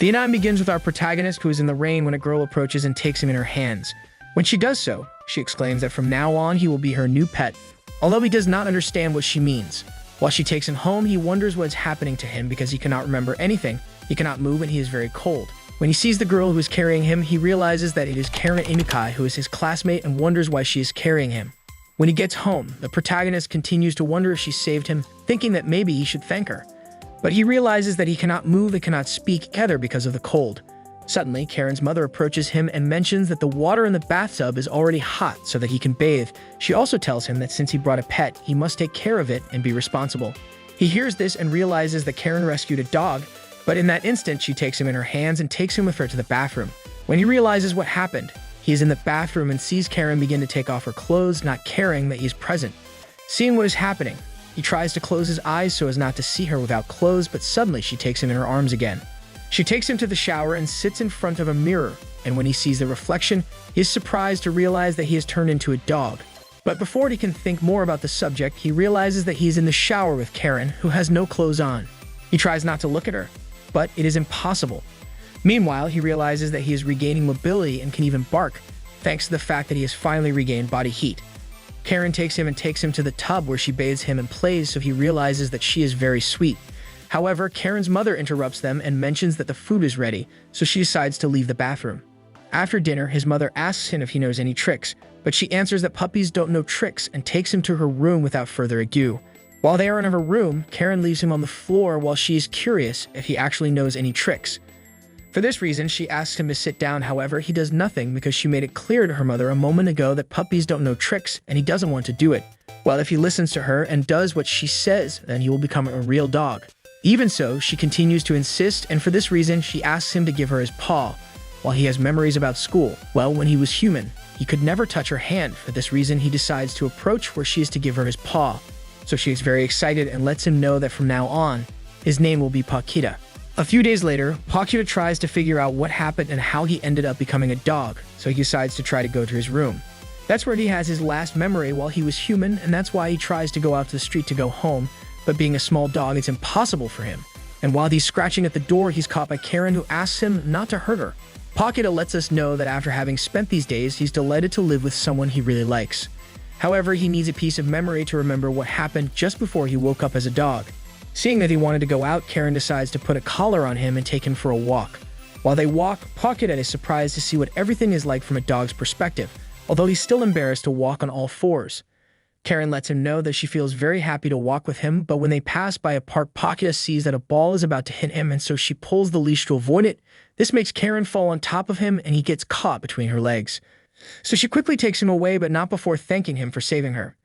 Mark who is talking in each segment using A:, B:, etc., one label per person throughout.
A: The anime begins with our protagonist who is in the rain when a girl approaches and takes him in her hands. When she does so, she exclaims that from now on he will be her new pet, although he does not understand what she means. While she takes him home, he wonders what is happening to him because he cannot remember anything, he cannot move, and he is very cold. When he sees the girl who is carrying him, he realizes that it is Karen Inukai, who is his classmate, and wonders why she is carrying him. When he gets home, the protagonist continues to wonder if she saved him, thinking that maybe he should thank her. But he realizes that he cannot move and cannot speak together because of the cold. Suddenly, Karen's mother approaches him and mentions that the water in the bathtub is already hot so that he can bathe. She also tells him that since he brought a pet, he must take care of it and be responsible. He hears this and realizes that Karen rescued a dog, but in that instant, she takes him in her hands and takes him with her to the bathroom. When he realizes what happened, he is in the bathroom and sees Karen begin to take off her clothes, not caring that he is present. Seeing what is happening, he tries to close his eyes so as not to see her without clothes, but suddenly she takes him in her arms again. She takes him to the shower and sits in front of a mirror, and when he sees the reflection, he is surprised to realize that he has turned into a dog. But before he can think more about the subject, he realizes that he is in the shower with Karen, who has no clothes on. He tries not to look at her, but it is impossible. Meanwhile, he realizes that he is regaining mobility and can even bark, thanks to the fact that he has finally regained body heat. Karen takes him to the tub where she bathes him and plays, so he realizes that she is very sweet. However, Karen's mother interrupts them and mentions that the food is ready, so she decides to leave the bathroom. After dinner, his mother asks him if he knows any tricks, but she answers that puppies don't know tricks and takes him to her room without further ado. While they are in her room, Karen leaves him on the floor while she is curious if he actually knows any tricks. For this reason, she asks him to sit down. However, he does nothing because she made it clear to her mother a moment ago that puppies don't know tricks and he doesn't want to do it. Well, if he listens to her and does what she says, then he will become a real dog. Even so, she continues to insist, and for this reason, she asks him to give her his paw. While he has memories about school, well, when he was human, he could never touch her hand. For this reason, he decides to approach where she is to give her his paw. So she is very excited and lets him know that from now on, his name will be Pakita. A few days later, Pochita tries to figure out what happened and how he ended up becoming a dog, so he decides to try to go to his room. That's where he has his last memory while he was human, and that's why he tries to go out to the street to go home, but being a small dog, it's impossible for him. And while he's scratching at the door, he's caught by Karen, who asks him not to hurt her. Pochita lets us know that after having spent these days, he's delighted to live with someone he really likes. However, he needs a piece of memory to remember what happened just before he woke up as a dog. Seeing that he wanted to go out, Karen decides to put a collar on him and take him for a walk. While they walk, Pochita is surprised to see what everything is like from a dog's perspective, although he's still embarrassed to walk on all fours. Karen lets him know that she feels very happy to walk with him, but when they pass by a park, Pochita sees that a ball is about to hit him, and so she pulls the leash to avoid it. This makes Karen fall on top of him, and he gets caught between her legs. So she quickly takes him away, but not before thanking him for saving her.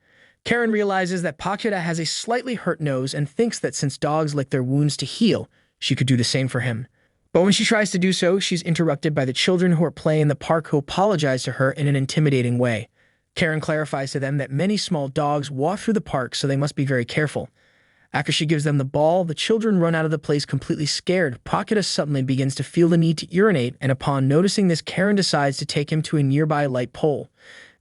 A: Karen realizes that Pochita has a slightly hurt nose and thinks that since dogs lick their wounds to heal, she could do the same for him. But when she tries to do so, she's interrupted by the children who are playing in the park, who apologize to her in an intimidating way. Karen clarifies to them that many small dogs walk through the park, so they must be very careful. After she gives them the ball, the children run out of the place completely scared. Pochita suddenly begins to feel the need to urinate, and upon noticing this, Karen decides to take him to a nearby light pole.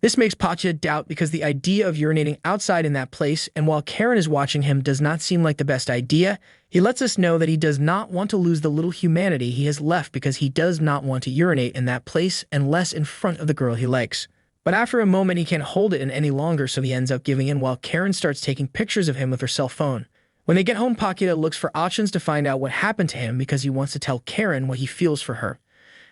A: This makes Pochita doubt because the idea of urinating outside in that place, and while Karen is watching him, does not seem like the best idea. He lets us know that he does not want to lose the little humanity he has left because he does not want to urinate in that place unless in front of the girl he likes. But after a moment, he can't hold it in any longer, so he ends up giving in while Karen starts taking pictures of him with her cell phone. When they get home, Pochita looks for options to find out what happened to him because he wants to tell Karen what he feels for her.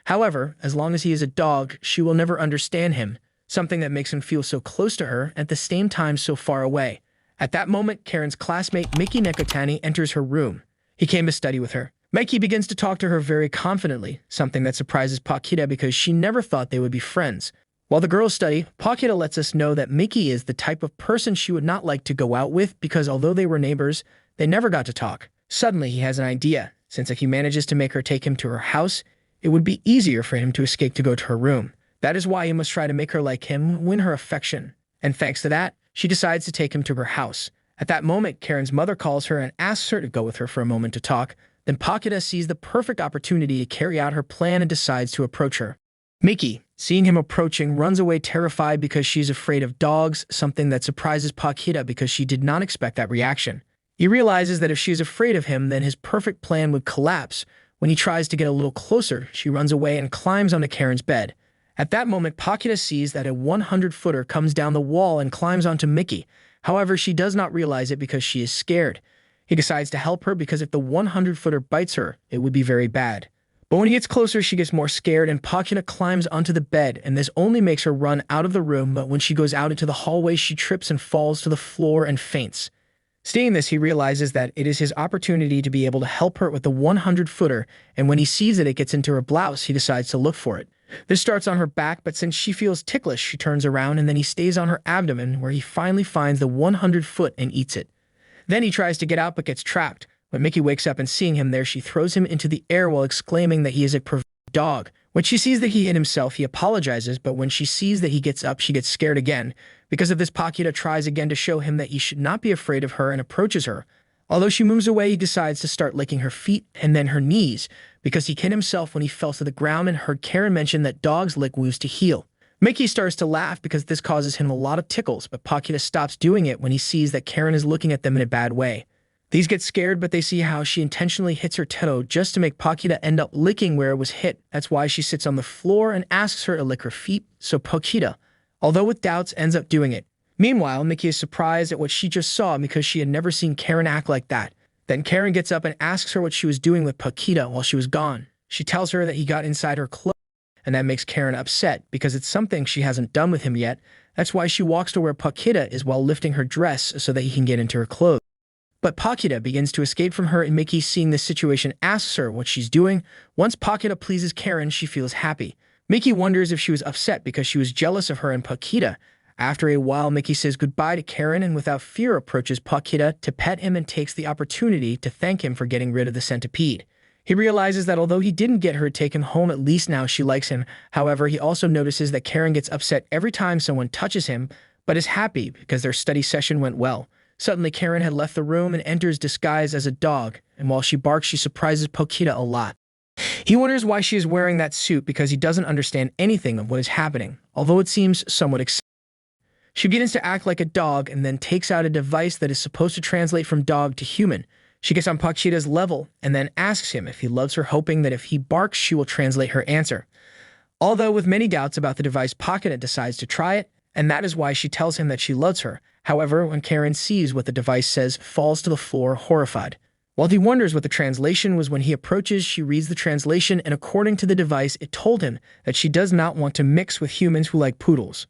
A: However, as long as he is a dog, she will never understand him, something that makes him feel so close to her, at the same time so far away. At that moment, Karen's classmate, Miki Nekotani, enters her room. He came to study with her. Miki begins to talk to her very confidently, something that surprises Pochita because she never thought they would be friends. While the girls study, Pochita lets us know that Miki is the type of person she would not like to go out with because although they were neighbors, they never got to talk. Suddenly, he has an idea, since if he manages to make her take him to her house, it would be easier for him to escape to go to her room. That is why he must try to make her like him, win her affection. And thanks to that, she decides to take him to her house. At that moment, Karen's mother calls her and asks her to go with her for a moment to talk. Then Pochita sees the perfect opportunity to carry out her plan and decides to approach her. Miki, seeing him approaching, runs away terrified because she's afraid of dogs, something that surprises Pochita because she did not expect that reaction. He realizes that if she is afraid of him, then his perfect plan would collapse, When he tries to get a little closer, she runs away and climbs onto Karen's bed. At that moment, Pakita sees that a 100-footer comes down the wall and climbs onto Mickey. However, she does not realize it because she is scared. He decides to help her because if the 100-footer bites her, it would be very bad. But when he gets closer, she gets more scared and Pakita climbs onto the bed, and this only makes her run out of the room, but when she goes out into the hallway, she trips and falls to the floor and faints. Seeing this, he realizes that it is his opportunity to be able to help her with the 100-footer, and when he sees that it gets into her blouse, he decides to look for it. This starts on her back, but since she feels ticklish, she turns around and then he stays on her abdomen, where he finally finds the 100-foot and eats it. Then he tries to get out but gets trapped. When Mickey wakes up and seeing him there, she throws him into the air while exclaiming that he is a perverted dog. When she sees that he hit himself, he apologizes, but when she sees that he gets up, she gets scared again. Because of this, Pakita tries again to show him that he should not be afraid of her and approaches her. Although she moves away, he decides to start licking her feet and then her knees, because he hit himself when he fell to the ground and heard Karen mention that dogs lick wounds to heal. Mickey starts to laugh because this causes him a lot of tickles, but Pakita stops doing it when he sees that Karen is looking at them in a bad way. These get scared, but they see how she intentionally hits her toe just to make Pakita end up licking where it was hit. That's why she sits on the floor and asks her to lick her feet, so Pakita, although with doubts, ends up doing it. Meanwhile, Mickey is surprised at what she just saw because she had never seen Karen act like that. Then Karen gets up and asks her what she was doing with Pakita while she was gone. She tells her that he got inside her clothes, and that makes Karen upset because it's something she hasn't done with him yet. That's why she walks to where Pakita is while lifting her dress so that he can get into her clothes. But Pakita begins to escape from her, and Mickey, seeing this situation, asks her what she's doing. Once Pakita pleases Karen, she feels happy. Mickey wonders if she was upset because she was jealous of her and Pakita. After a while, Mickey says goodbye to Karen and without fear approaches Pakita to pet him and takes the opportunity to thank him for getting rid of the centipede. He realizes that although he didn't get her taken home, at least now she likes him. However, he also notices that Karen gets upset every time someone touches him, but is happy because their study session went well. Suddenly, Karen had left the room and enters disguised as a dog, and while she barks, she surprises Pochita a lot. He wonders why she is wearing that suit because he doesn't understand anything of what is happening, although it seems somewhat exciting. She begins to act like a dog and then takes out a device that is supposed to translate from dog to human. She gets on Pochita's level and then asks him if he loves her, hoping that if he barks, she will translate her answer. Although with many doubts about the device, Pakita decides to try it, and that is why she tells him that she loves her. However, when Karen sees what the device says, falls to the floor horrified. While he wonders what the translation was, when he approaches, she reads the translation, and according to the device, it told him that she does not want to mix with humans who like poodles.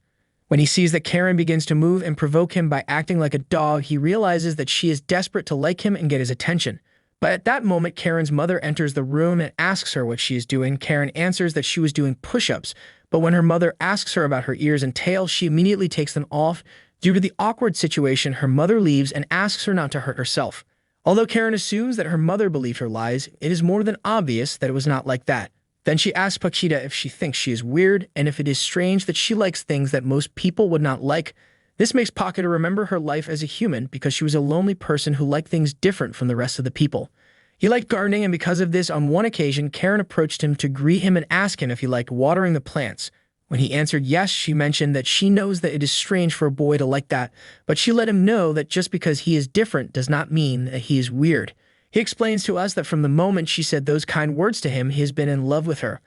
A: When he sees that Karen begins to move and provoke him by acting like a dog, he realizes that she is desperate to like him and get his attention. But at that moment, Karen's mother enters the room and asks her what she is doing. Karen answers that she was doing push-ups, but when her mother asks her about her ears and tail, she immediately takes them off. Due to the awkward situation, her mother leaves and asks her not to hurt herself. Although Karen assumes that her mother believed her lies, it is more than obvious that it was not like that. Then she asks Pakita if she thinks she is weird and if it is strange that she likes things that most people would not like. This makes Pakita remember her life as a human because she was a lonely person who liked things different from the rest of the people. He liked gardening, and because of this, on one occasion, Karen approached him to greet him and ask him if he liked watering the plants. When he answered yes, she mentioned that she knows that it is strange for a boy to like that, but she let him know that just because he is different does not mean that he is weird. He explains to us that from the moment she said those kind words to him, he has been in love with her.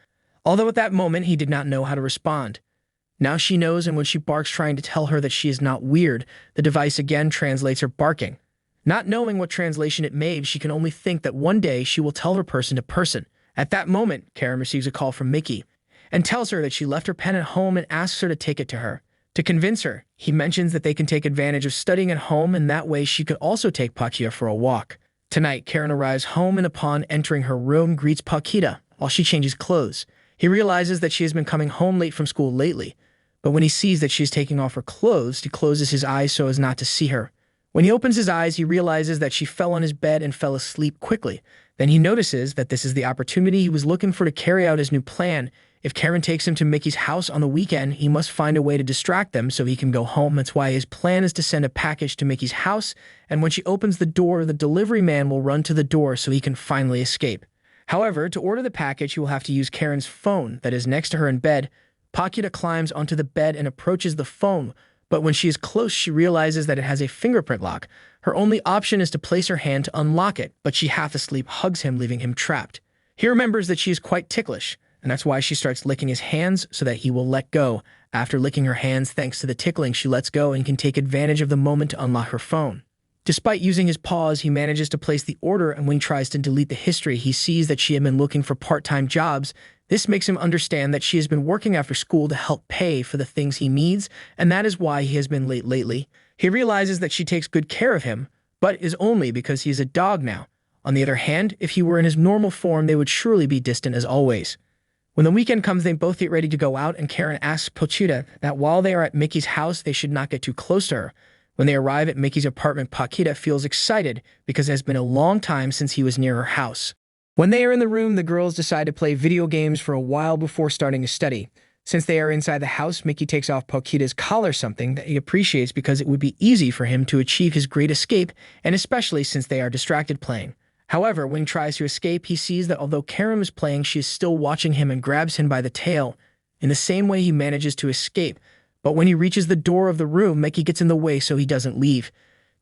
A: Although at that moment, he did not know how to respond. Now she knows, and when she barks trying to tell her that she is not weird, the device again translates her barking. Not knowing what translation it made, she can only think that one day she will tell her person to person. At that moment, Karen receives a call from Mickey and tells her that she left her pen at home and asks her to take it to her. To convince her, he mentions that they can take advantage of studying at home, and that way she could also take Pakita for a walk. Tonight, Karen arrives home and upon entering her room, greets Pakita while she changes clothes. He realizes that she has been coming home late from school lately, but when he sees that she is taking off her clothes, he closes his eyes so as not to see her. When he opens his eyes, he realizes that she fell on his bed and fell asleep quickly. Then he notices that this is the opportunity he was looking for to carry out his new plan. If Karen takes him to Mickey's house on the weekend, he must find a way to distract them so he can go home. That's why his plan is to send a package to Mickey's house, and when she opens the door, the delivery man will run to the door so he can finally escape. However, to order the package, he will have to use Karen's phone that is next to her in bed. Pakita climbs onto the bed and approaches the phone, but when she is close, she realizes that it has a fingerprint lock. Her only option is to place her hand to unlock it, but she half asleep hugs him, leaving him trapped. He remembers that she is quite ticklish, and that's why she starts licking his hands so that he will let go. After licking her hands thanks to the tickling, she lets go and can take advantage of the moment to unlock her phone. Despite using his paws, he manages to place the order, and when he tries to delete the history, he sees that she had been looking for part-time jobs. This makes him understand that she has been working after school to help pay for the things he needs, and that is why he has been late lately. He realizes that she takes good care of him, but is only because he is a dog now. On the other hand, if he were in his normal form, they would surely be distant as always. When the weekend comes, they both get ready to go out, and Karen asks Pochita that while they are at Mickey's house, they should not get too close to her. When they arrive at Mickey's apartment, Pakita feels excited because it has been a long time since he was near her house. When they are in the room, the girls decide to play video games for a while before starting to study. Since they are inside the house, Mickey takes off Pochita's collar, something that he appreciates because it would be easy for him to achieve his great escape, and especially since they are distracted playing. However, when he tries to escape, he sees that although Karen is playing, she is still watching him and grabs him by the tail. In the same way, he manages to escape. But when he reaches the door of the room, Mickey gets in the way so he doesn't leave.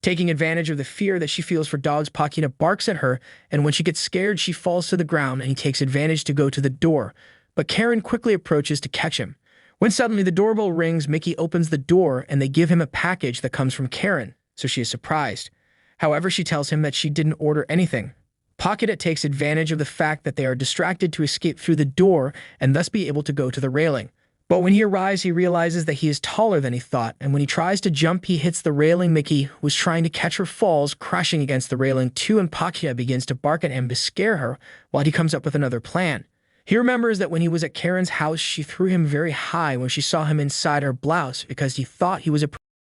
A: Taking advantage of the fear that she feels for dogs, Pakita barks at her, and when she gets scared, she falls to the ground, and he takes advantage to go to the door. But Karen quickly approaches to catch him. When suddenly the doorbell rings, Mickey opens the door, and they give him a package that comes from Karen, so she is surprised. However, she tells him that she didn't order anything. Pakita takes advantage of the fact that they are distracted to escape through the door and thus be able to go to the railing. But when he arrives, he realizes that he is taller than he thought, and when he tries to jump, he hits the railing. Mickey, who was trying to catch her, falls, crashing against the railing too, and Pakita begins to bark at him to scare her while he comes up with another plan. He remembers that when he was at Karen's house, she threw him very high when she saw him inside her blouse because he thought he was a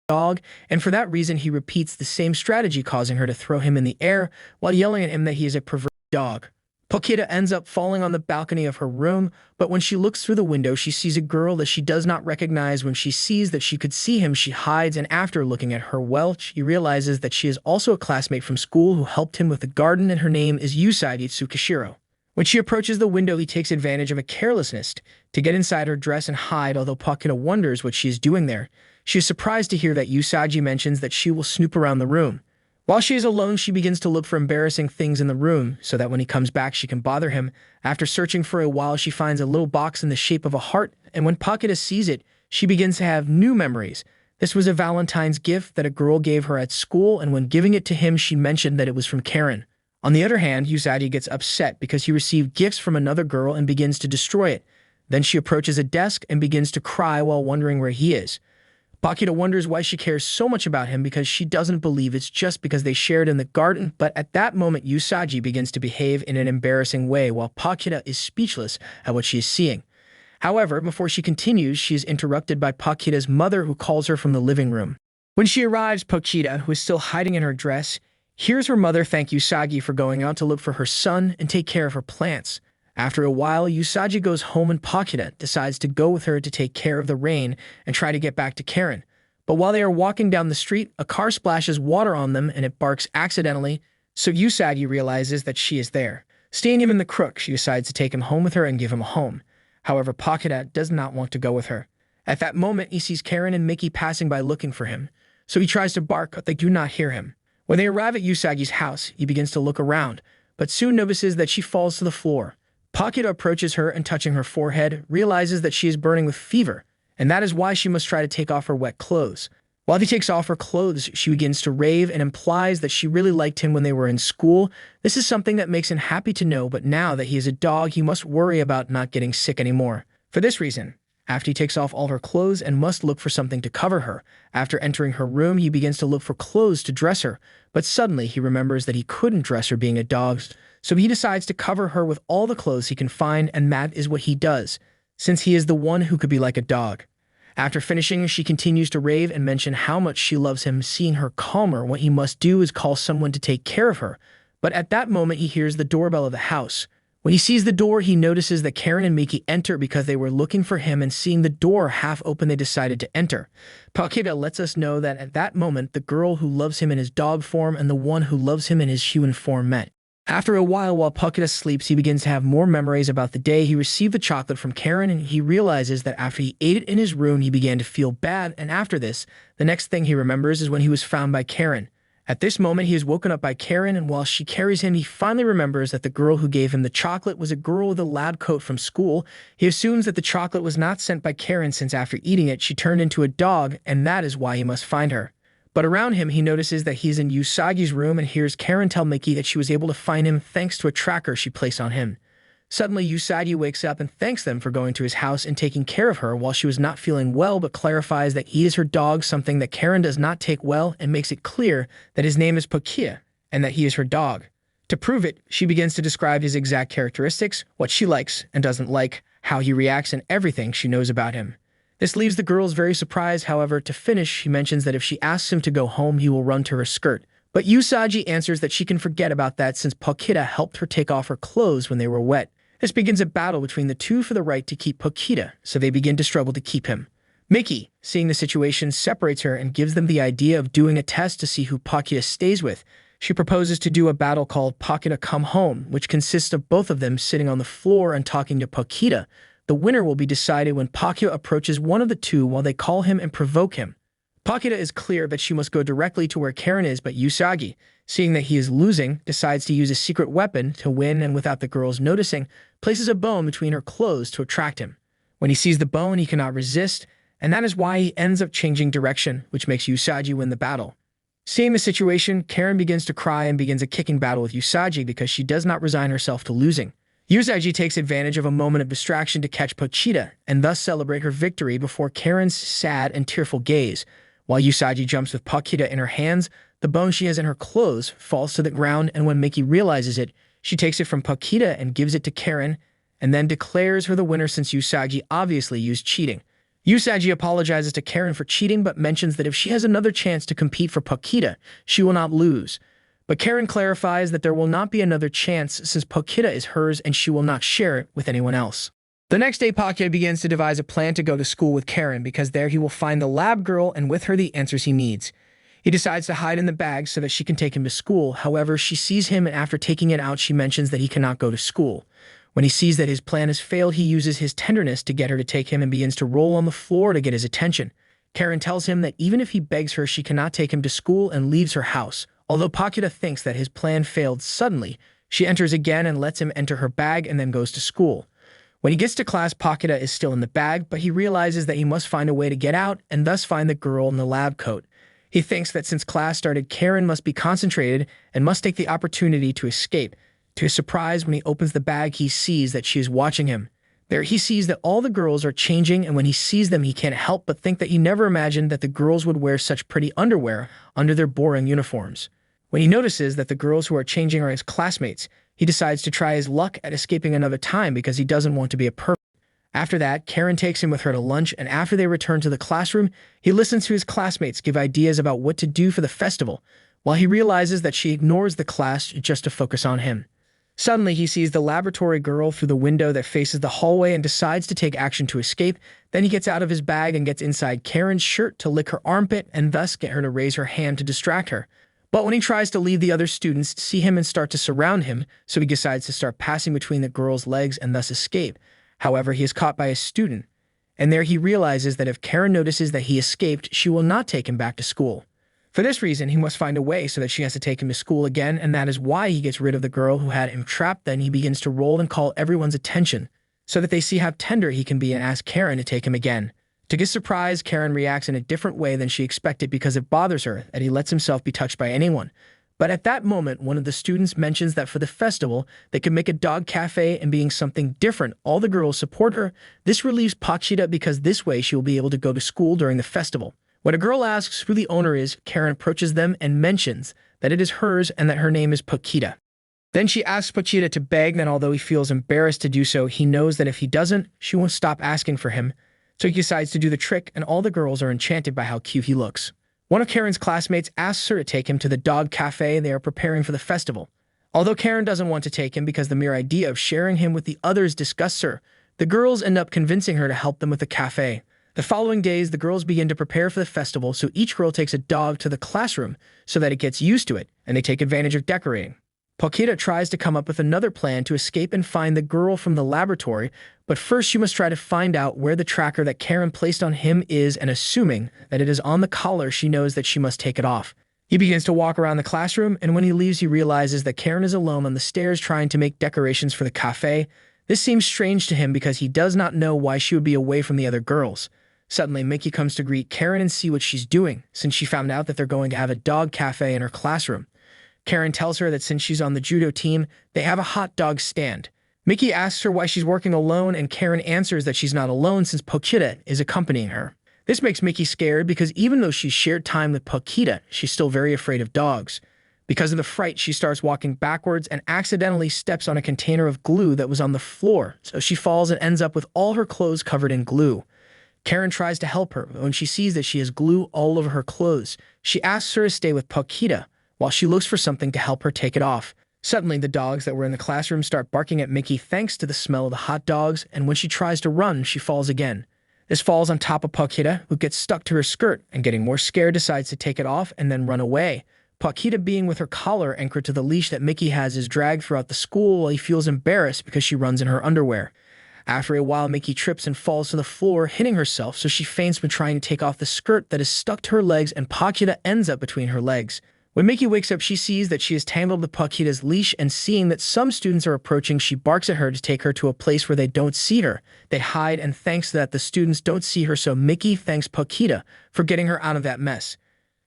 A: dog, and for that reason he repeats the same strategy, causing her to throw him in the air while yelling at him that he is a perverted dog. Pakita ends up falling on the balcony of her room, but when she looks through the window, she sees a girl that she does not recognize. When she sees that she could see him, she hides, and after looking at her well, she realizes that she is also a classmate from school who helped him with the garden, and her name is Usagi Tsukishiro. When she approaches the window, he takes advantage of a carelessness to get inside her dress and hide, although Pakita wonders what she is doing there. She is surprised to hear that Usagi mentions that she will snoop around the room. While she is alone, she begins to look for embarrassing things in the room so that when he comes back, she can bother him. After searching for a while, she finds a little box in the shape of a heart, and when Pakita sees it, she begins to have new memories. This was a Valentine's gift that a girl gave her at school, and when giving it to him, she mentioned that it was from Karen. On the other hand, Usagi gets upset because he received gifts from another girl and begins to destroy it. Then she approaches a desk and begins to cry while wondering where he is. Pakita wonders why she cares so much about him because she doesn't believe it's just because they shared in the garden, but at that moment Usagi begins to behave in an embarrassing way while Pakita is speechless at what she is seeing. However, before she continues, she is interrupted by Pakita's mother, who calls her from the living room. When she arrives, Pochita, who is still hiding in her dress, hears her mother thank Usagi for going out to look for her son and take care of her plants. After a while, Usagi goes home and Pakita decides to go with her to take care of the rain and try to get back to Karen. But while they are walking down the street, a car splashes water on them and it barks accidentally, so Usagi realizes that she is there. Seeing him in the crook, she decides to take him home with her and give him a home. However, Pakita does not want to go with her. At that moment, he sees Karen and Mickey passing by looking for him, so he tries to bark, but they do not hear him. When they arrive at Usagi's house, he begins to look around, but soon notices that she falls to the floor. Pakita approaches her and, touching her forehead, realizes that she is burning with fever, and that is why she must try to take off her wet clothes. While he takes off her clothes, she begins to rave and implies that she really liked him when they were in school. This is something that makes him happy to know, but now that he is a dog, he must worry about not getting sick anymore. For this reason, after he takes off all her clothes and must look for something to cover her, after entering her room, he begins to look for clothes to dress her, but suddenly he remembers that he couldn't dress her being a dog, so he decides to cover her with all the clothes he can find, and that is what he does, since he is the one who could be like a dog. After finishing, she continues to rave and mention how much she loves him. Seeing her calmer, what he must do is call someone to take care of her, but at that moment he hears the doorbell of the house. When he sees the door, he notices that Karen and Mickey enter because they were looking for him, and seeing the door half open, they decided to enter. Pakita lets us know that at that moment, the girl who loves him in his dog form and the one who loves him in his human form met. After a while Pakita sleeps, he begins to have more memories about the day he received the chocolate from Karen, and he realizes that after he ate it in his room, he began to feel bad, and after this, the next thing he remembers is when he was found by Karen. At this moment, he is woken up by Karen, and while she carries him, he finally remembers that the girl who gave him the chocolate was a girl with a lab coat from school. He assumes that the chocolate was not sent by Karen since after eating it, she turned into a dog, and that is why he must find her. But around him, he notices that he's in Usagi's room and hears Karen tell Miki that she was able to find him thanks to a tracker she placed on him. Suddenly, Usagi wakes up and thanks them for going to his house and taking care of her while she was not feeling well, but clarifies that he is her dog, something that Karen does not take well, and makes it clear that his name is Pakita and that he is her dog. To prove it, she begins to describe his exact characteristics, what she likes and doesn't like, how he reacts, and everything she knows about him. This leaves the girls very surprised. However, to finish, she mentions that if she asks him to go home, he will run to her skirt. But Usagi answers that she can forget about that since Pakita helped her take off her clothes when they were wet. This begins a battle between the two for the right to keep Pakita, so they begin to struggle to keep him. Miki, seeing the situation, separates her and gives them the idea of doing a test to see who Pakita stays with. She proposes to do a battle called Pakita Come Home, which consists of both of them sitting on the floor and talking to Pakita. The winner will be decided when Pakita approaches one of the two while they call him and provoke him. Pakita is clear that she must go directly to where Karen is, but Usagi, seeing that he is losing, decides to use a secret weapon to win, and without the girls noticing, places a bone between her clothes to attract him. When he sees the bone, he cannot resist, and that is why he ends up changing direction, which makes Usagi win the battle. Seeing the situation, Karen begins to cry and begins a kicking battle with Usagi because she does not resign herself to losing. Usagi takes advantage of a moment of distraction to catch Pochita and thus celebrate her victory before Karen's sad and tearful gaze. While Usagi jumps with Pakita in her hands, the bone she has in her clothes falls to the ground, and when Miki realizes it, she takes it from Pakita and gives it to Karen, and then declares her the winner since Usagi obviously used cheating. Usagi apologizes to Karen for cheating, but mentions that if she has another chance to compete for Pakita, she will not lose. But Karen clarifies that there will not be another chance since Pakita is hers and she will not share it with anyone else. The next day, Pakita begins to devise a plan to go to school with Karen because there he will find the lab girl and with her the answers he needs. He decides to hide in the bag so that she can take him to school. However, she sees him, and after taking it out, she mentions that he cannot go to school. When he sees that his plan has failed, he uses his tenderness to get her to take him and begins to roll on the floor to get his attention. Karen tells him that even if he begs her, she cannot take him to school and leaves her house. Although Pakita thinks that his plan failed suddenly, she enters again and lets him enter her bag and then goes to school. When he gets to class, Pakita is still in the bag, but he realizes that he must find a way to get out and thus find the girl in the lab coat. He thinks that since class started, Karen must be concentrated and must take the opportunity to escape. To his surprise, when he opens the bag, he sees that she is watching him. There he sees that all the girls are changing, and when he sees them, he can't help but think that he never imagined that the girls would wear such pretty underwear under their boring uniforms. When he notices that the girls who are changing are his classmates, he decides to try his luck at escaping another time because he doesn't want to be a pervert. After that, Karen takes him with her to lunch, and after they return to the classroom, he listens to his classmates give ideas about what to do for the festival, while he realizes that she ignores the class just to focus on him. Suddenly, he sees the laboratory girl through the window that faces the hallway and decides to take action to escape. Then he gets out of his bag and gets inside Karen's shirt to lick her armpit and thus get her to raise her hand to distract her. But when he tries to leave, the other students see him and start to surround him, so he decides to start passing between the girl's legs and thus escape. However, he is caught by a student, and there he realizes that if Karen notices that he escaped, she will not take him back to school. For this reason, he must find a way so that she has to take him to school again, and that is why he gets rid of the girl who had him trapped. Then he begins to roll and call everyone's attention, so that they see how tender he can be and ask Karen to take him again. To his surprise, Karen reacts in a different way than she expected because it bothers her that he lets himself be touched by anyone. But at that moment, one of the students mentions that for the festival, they could make a dog cafe, and being something different, all the girls support her. This relieves Pochita because this way she will be able to go to school during the festival. When a girl asks who the owner is, Karen approaches them and mentions that it is hers and that her name is Pakita. Then she asks Pochita to beg, and although he feels embarrassed to do so, he knows that if he doesn't, she won't stop asking for him. So he decides to do the trick, and all the girls are enchanted by how cute he looks. One of Karen's classmates asks her to take him to the dog cafe they are preparing for the festival. Although Karen doesn't want to take him because the mere idea of sharing him with the others disgusts her, the girls end up convincing her to help them with the cafe. The following days, the girls begin to prepare for the festival, so each girl takes a dog to the classroom so that it gets used to it, and they take advantage of decorating. Pakita tries to come up with another plan to escape and find the girl from the laboratory, but first she must try to find out where the tracker that Karen placed on him is, and assuming that it is on the collar, she knows that she must take it off. He begins to walk around the classroom, and when he leaves, he realizes that Karen is alone on the stairs trying to make decorations for the cafe. This seems strange to him because he does not know why she would be away from the other girls. Suddenly, Mickey comes to greet Karen and see what she's doing, since she found out that they're going to have a dog cafe in her classroom. Karen tells her that since she's on the judo team, they have a hot dog stand. Mickey asks her why she's working alone, and Karen answers that she's not alone since Pochita is accompanying her. This makes Mickey scared because even though she's shared time with Pakita, she's still very afraid of dogs. Because of the fright, she starts walking backwards and accidentally steps on a container of glue that was on the floor, so she falls and ends up with all her clothes covered in glue. Karen tries to help her, but when she sees that she has glue all over her clothes, she asks her to stay with Pakita while she looks for something to help her take it off. Suddenly, the dogs that were in the classroom start barking at Mickey thanks to the smell of the hot dogs, and when she tries to run, she falls again. This falls on top of Pakita, who gets stuck to her skirt and, getting more scared, decides to take it off and then run away. Pakita, being with her collar anchored to the leash that Mickey has, is dragged throughout the school while he feels embarrassed because she runs in her underwear. After a while, Mickey trips and falls to the floor, hitting herself, so she faints when trying to take off the skirt that is stuck to her legs, and Pakita ends up between her legs. When Mickey wakes up, she sees that she is tangled with Pakita's leash, and seeing that some students are approaching, she barks at her to take her to a place where they don't see her. They hide, and thanks to that, the students don't see her, so Mickey thanks Pakita for getting her out of that mess.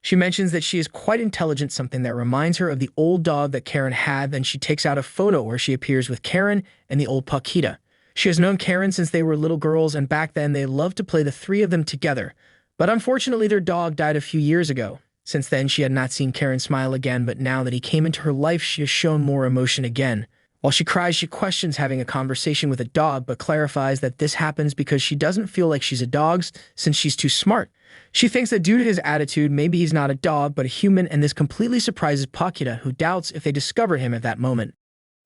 A: She mentions that she is quite intelligent, something that reminds her of the old dog that Karen had. Then she takes out a photo where she appears with Karen and the old Pakita. She has known Karen since they were little girls, and back then they loved to play the three of them together. But unfortunately, their dog died a few years ago. Since then, she had not seen Karen smile again, but now that he came into her life, she has shown more emotion again. While she cries, she questions having a conversation with a dog, but clarifies that this happens because she doesn't feel like she's a dog since she's too smart. She thinks that due to his attitude, maybe he's not a dog, but a human, and this completely surprises Pakita, who doubts if they discover him at that moment.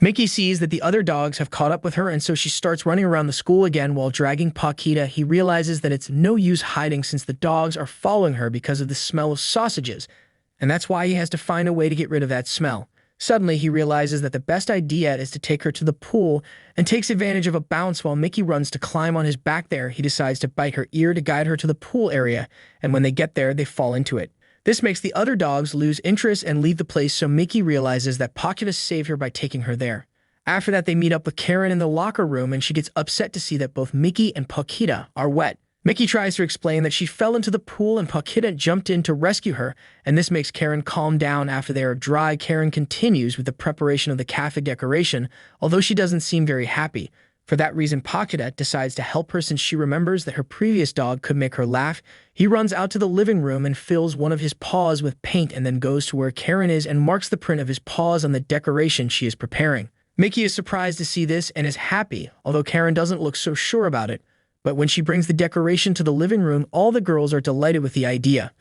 A: Mickey sees that the other dogs have caught up with her, and so she starts running around the school again while dragging Pakita. He realizes that it's no use hiding since the dogs are following her because of the smell of sausages, and that's why he has to find a way to get rid of that smell. Suddenly, he realizes that the best idea is to take her to the pool and takes advantage of a bounce while Mickey runs to climb on his back there. He decides to bite her ear to guide her to the pool area, and when they get there, they fall into it. This makes the other dogs lose interest and leave the place, so Mickey realizes that Pakita saved her by taking her there. After that, they meet up with Karen in the locker room, and she gets upset to see that both Mickey and Pakita are wet. Mickey tries to explain that she fell into the pool and Pakita jumped in to rescue her, and this makes Karen calm down. After they are dry, Karen continues with the preparation of the cafe decoration, although she doesn't seem very happy. For that reason, Pakita decides to help her since she remembers that her previous dog could make her laugh. He runs out to the living room and fills one of his paws with paint and then goes to where Karen is and marks the print of his paws on the decoration she is preparing. Mickey is surprised to see this and is happy, although Karen doesn't look so sure about it. But when she brings the decoration to the living room, all the girls are delighted with the idea.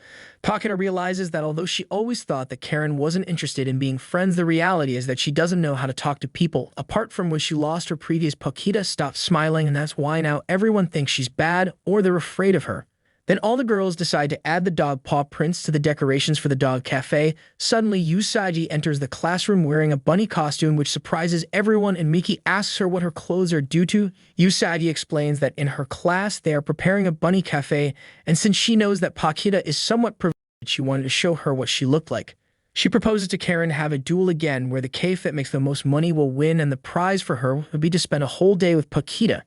A: Pakita realizes that although she always thought that Karen wasn't interested in being friends, the reality is that she doesn't know how to talk to people. Apart from when she lost her previous, Pakita stopped smiling, and that's why now everyone thinks she's bad or they're afraid of her. Then all the girls decide to add the dog paw prints to the decorations for the dog cafe. Suddenly, Usagi enters the classroom wearing a bunny costume, which surprises everyone, and Mickey asks her what her clothes are due to. Usagi explains that in her class, they are preparing a bunny cafe, and since she knows that Pakita is somewhat privileged, she wanted to show her what she looked like. She proposes to Karen to have a duel again, where the cave that makes the most money will win, and the prize for her would be to spend a whole day with Pakita.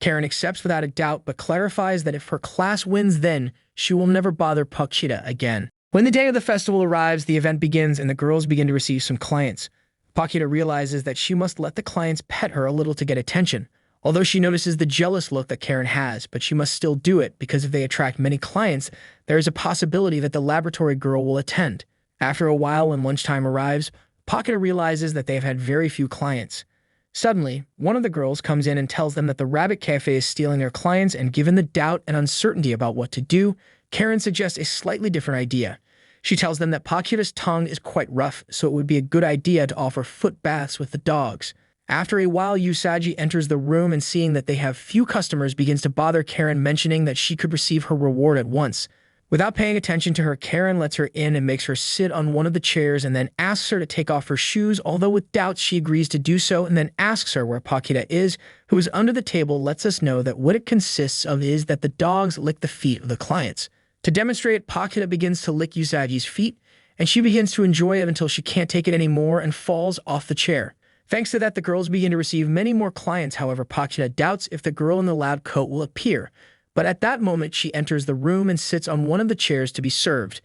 A: Karen accepts without a doubt, but clarifies that if her class wins, then she will never bother Pochita again. When the day of the festival arrives, the event begins and the girls begin to receive some clients. Pakita realizes that she must let the clients pet her a little to get attention, although she notices the jealous look that Karen has, but she must still do it because if they attract many clients, there is a possibility that the laboratory girl will attend. After a while, when lunchtime arrives, Pakita realizes that they have had very few clients. Suddenly, one of the girls comes in and tells them that the rabbit cafe is stealing their clients, and given the doubt and uncertainty about what to do, Karen suggests a slightly different idea. She tells them that Pakita's tongue is quite rough, so it would be a good idea to offer foot baths with the dogs. After a while, Usagi enters the room and seeing that they have few customers begins to bother Karen, mentioning that she could receive her reward at once. Without paying attention to her, Karen lets her in and makes her sit on one of the chairs and then asks her to take off her shoes, although with doubts she agrees to do so and then asks her where Pakita is, who is under the table, lets us know that what it consists of is that the dogs lick the feet of the clients. To demonstrate, Pakita begins to lick Usagi's feet, and she begins to enjoy it until she can't take it anymore and falls off the chair. Thanks to that, the girls begin to receive many more clients. However, Pakita doubts if the girl in the loud coat will appear, but at that moment she enters the room and sits on one of the chairs to be served.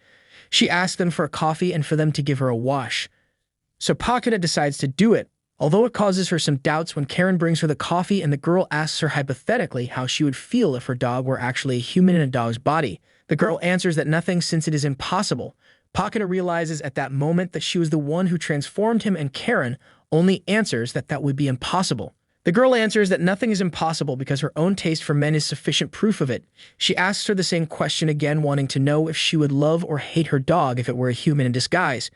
A: She asks them for a coffee and for them to give her a wash. So Pakita decides to do it, although it causes her some doubts when Karen brings her the coffee and the girl asks her hypothetically how she would feel if her dog were actually a human in a dog's body. The girl answers that nothing, since it is impossible. Pakita realizes at that moment that she was the one who transformed him, and Karen only answers that that would be impossible. The girl answers that nothing is impossible because her own taste for men is sufficient proof of it. She asks her the same question again, wanting to know if she would love or hate her dog if it were a human in disguise.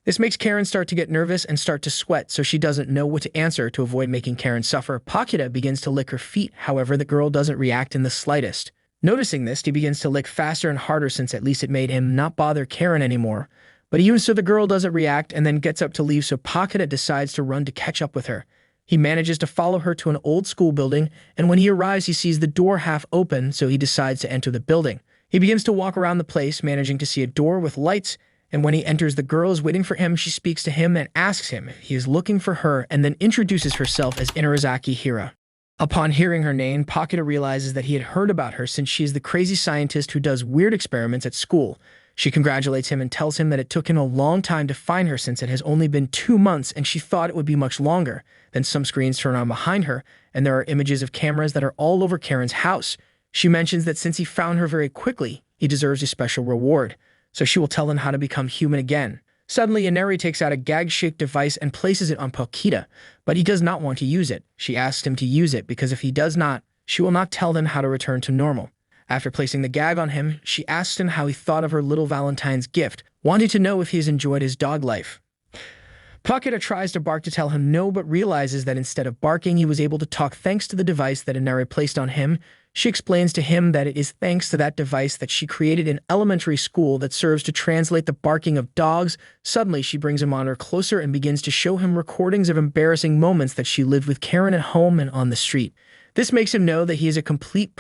A: This makes Karen start to get nervous and start to sweat, so she doesn't know what to answer to avoid making Karen suffer. Pakita begins to lick her feet, however, the girl doesn't react in the slightest. Noticing this, he begins to lick faster and harder, since at least it made him not bother Karen anymore. But even so, the girl doesn't react and then gets up to leave, so Pakita decides to run to catch up with her. He manages to follow her to an old school building, and when he arrives, he sees the door half open, so he decides to enter the building. He begins to walk around the place, managing to see a door with lights, and when he enters, the girl is waiting for him. She speaks to him and asks him if he is looking for her, and then introduces herself as Inarezaki Hira. Upon hearing her name, Pakita realizes that he had heard about her, since she is the crazy scientist who does weird experiments at school. She congratulates him and tells him that it took him a long time to find her, since it has only been 2 months and she thought it would be much longer. Then some screens turn on behind her, and there are images of cameras that are all over Karen's house. She mentions that since he found her very quickly, he deserves a special reward, so she will tell him how to become human again. Suddenly, Inari takes out a gag-shaped device and places it on Pochita, but he does not want to use it. She asks him to use it because if he does not, she will not tell him how to return to normal. After placing the gag on him, she asks him how he thought of her little Valentine's gift, wanting to know if he has enjoyed his dog life. Pakita tries to bark to tell him no, but realizes that instead of barking, he was able to talk thanks to the device that Inari placed on him. She explains to him that it is thanks to that device that she created in elementary school that serves to translate the barking of dogs. Suddenly, she brings him on her closer and begins to show him recordings of embarrassing moments that she lived with Karen at home and on the street. This makes him know that he is a complete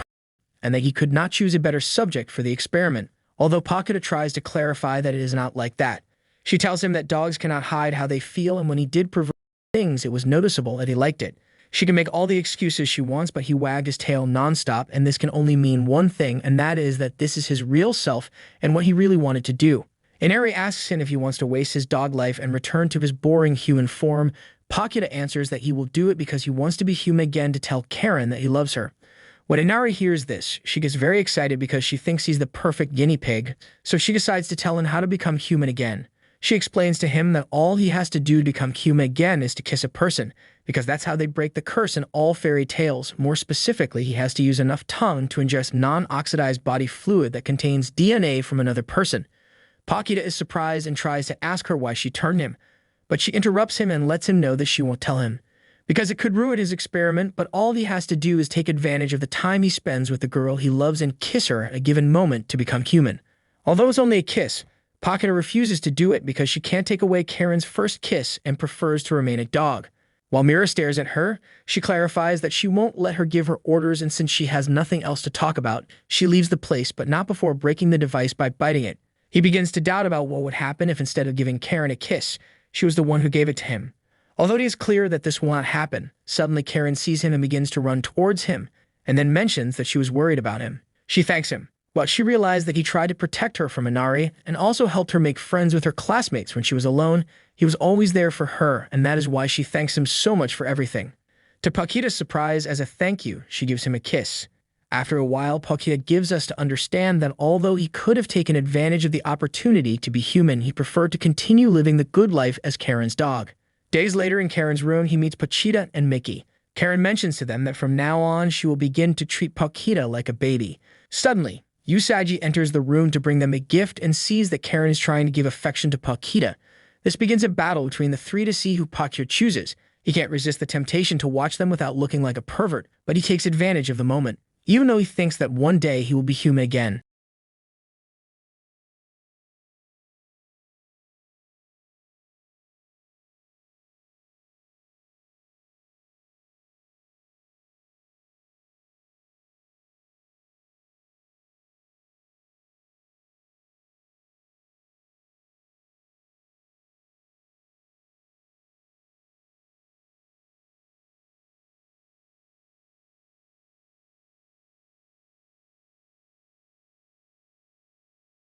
A: and that he could not choose a better subject for the experiment, although Pakita tries to clarify that it is not like that. She tells him that dogs cannot hide how they feel, and when he did pervert things, it was noticeable that he liked it. She can make all the excuses she wants, but he wagged his tail nonstop, and this can only mean one thing, and that is that this is his real self and what he really wanted to do. Inari asks him if he wants to waste his dog life and return to his boring human form. Pakita answers that he will do it because he wants to be human again to tell Karen that he loves her. When Inari hears this, she gets very excited because she thinks he's the perfect guinea pig, so she decides to tell him how to become human again. She explains to him that all he has to do to become human again is to kiss a person, because that's how they break the curse in all fairy tales. More specifically, he has to use enough tongue to ingest non-oxidized body fluid that contains DNA from another person. Pakita is surprised and tries to ask her why she turned him, but she interrupts him and lets him know that she won't tell him, because it could ruin his experiment, but all he has to do is take advantage of the time he spends with the girl he loves and kiss her at a given moment to become human. Although it's only a kiss, Pakita refuses to do it because she can't take away Karen's first kiss and prefers to remain a dog. While Mira stares at her, she clarifies that she won't let her give her orders, and since she has nothing else to talk about, she leaves the place, but not before breaking the device by biting it. He begins to doubt about what would happen if instead of giving Karen a kiss, she was the one who gave it to him. Although it is clear that this will not happen, suddenly Karen sees him and begins to run towards him, and then mentions that she was worried about him. She thanks him, but she realized that he tried to protect her from Inari and also helped her make friends with her classmates when she was alone. He was always there for her, and that is why she thanks him so much for everything. To Pakita's surprise, as a thank you, she gives him a kiss. After a while, Pakita gives us to understand that although he could have taken advantage of the opportunity to be human, he preferred to continue living the good life as Karen's dog. Days later, in Karen's room, he meets Pochita and Mickey. Karen mentions to them that from now on, she will begin to treat Pakita like a baby. Suddenly, Usagi enters the room to bring them a gift and sees that Karen is trying to give affection to Pakita. This begins a battle between the three to see who Pakita chooses. He can't resist the temptation to watch them without looking like a pervert, but he takes advantage of the moment, even though he thinks that one day he will be human again.